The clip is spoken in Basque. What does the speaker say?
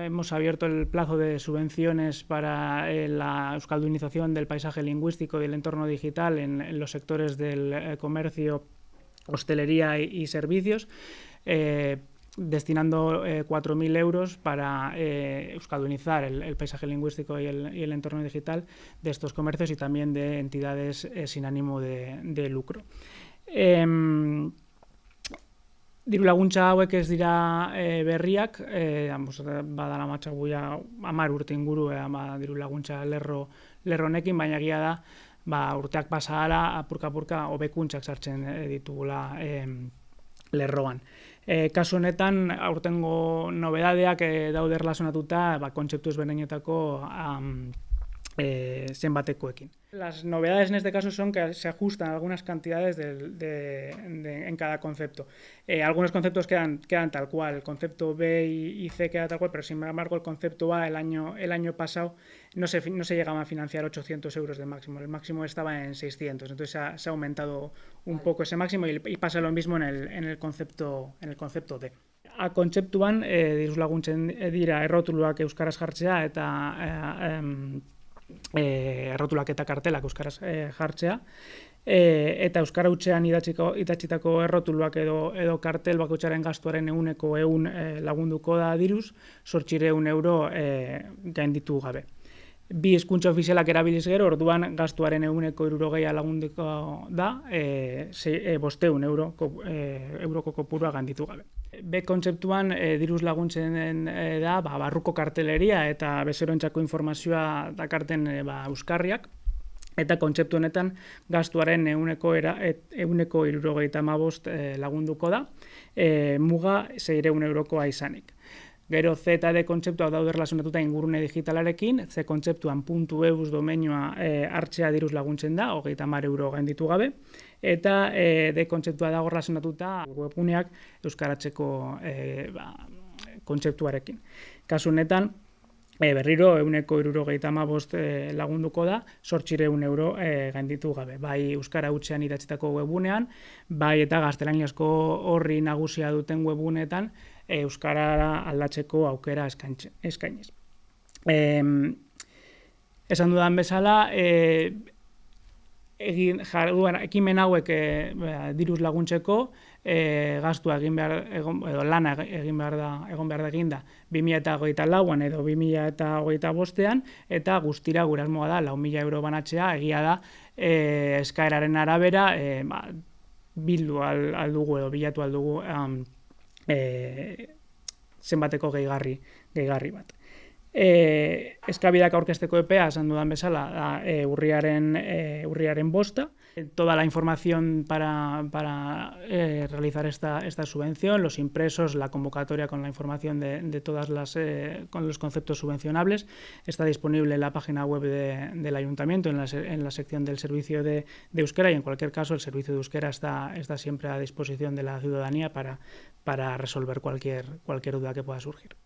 hemos abierto el plazo de subvenciones para la euskaldunización del paisaje lingüístico y el entorno digital en los sectores del comercio, hostelería y servicios, destinando 4.000 euros para euskaldunizar el paisaje lingüístico y el entorno digital de estos comercios y también de entidades sin ánimo de lucro. Diru laguntza hauek ez dira berriak, badala matxagu ja 10 urte inguru diru laguntza lerro honekin, baina egia da urteak pasa ahala apurka hobekuntzak sartzen ditugula lerroan. Kasu honetan, aurtengo nobedadeak daude erlazionatuta kontzeptu ezberdinetako zenbatekoekin. Las novedades en este caso son que se ajustan algunas cantidades en cada concepto. Algunos conceptos quedan tal cual, el concepto B y C queda tal cual, pero sin embargo el concepto A el año pasado no se llegaba a financiar 800 euros de máximo, el máximo estaba en 600, entonces se ha aumentado un poco ese máximo y pasa lo mismo en el concepto D. Kontzeptuan diru laguntzen dira errotuluak euskaraz jartzea eta errotulak eta kartelak euskaraz jartzea, eta euskara hutsean idatzitako errotuluak edo kartel bakoitzaren gastuaren 100% lagunduko da diruz, 800 euro gainditu gabe. Bi hizkuntza ofizialak erabiliz gero, orduan gastuaren 160 lagunduko da, 500 euroko kopurua gainditu gabe. B kontzeptuan diruz laguntzen da barruko karteleria eta bezeroentzako informazioa dakarten euskarriak, eta kontzeptu honetan gastuaren 175 lagunduko da, muga 600 eurokoa izanik. Gero C eta D kontzeptuak daude erlazionatuta ingurune digitalarekin, C kontzeptuan .eus domeinua hartzea diruz laguntzen da, 30 euro gainditu gabe, eta D kontzeptua dago erlazionatuta webguneak euskaratzeko kontzeptuarekin. Kasu honetan, berriro 175 lagunduko da, 800 euro gainditu gabe. Bai euskara hutsean idatzitako webgunean, bai eta gaztelaniazko horri nagusia duten webguneetan euskarara aldatzeko aukera eskainiz. Esan dudan bezala, ekimen hauek diruz laguntzeko gastua edo lana egon behar da eginda 2024an edo 2025an, eta guztira gure asmoa da 4.000 euro banatzea, egia da eskaeraren arabera bildu aldugu edo bilatu aldugu zenbateko gehigarri bat. Eskabideak aurkezteko epea, esan dudan bezala, urriaren 5. Toda la información para realizar esta subvención, los impresos, la convocatoria con la información de todas con los conceptos subvencionables, está disponible en la página web del Ayuntamiento, en la sección del servicio de euskera, y en cualquier caso el servicio de euskera está siempre a disposición de la ciudadanía para resolver cualquier duda que pueda surgir.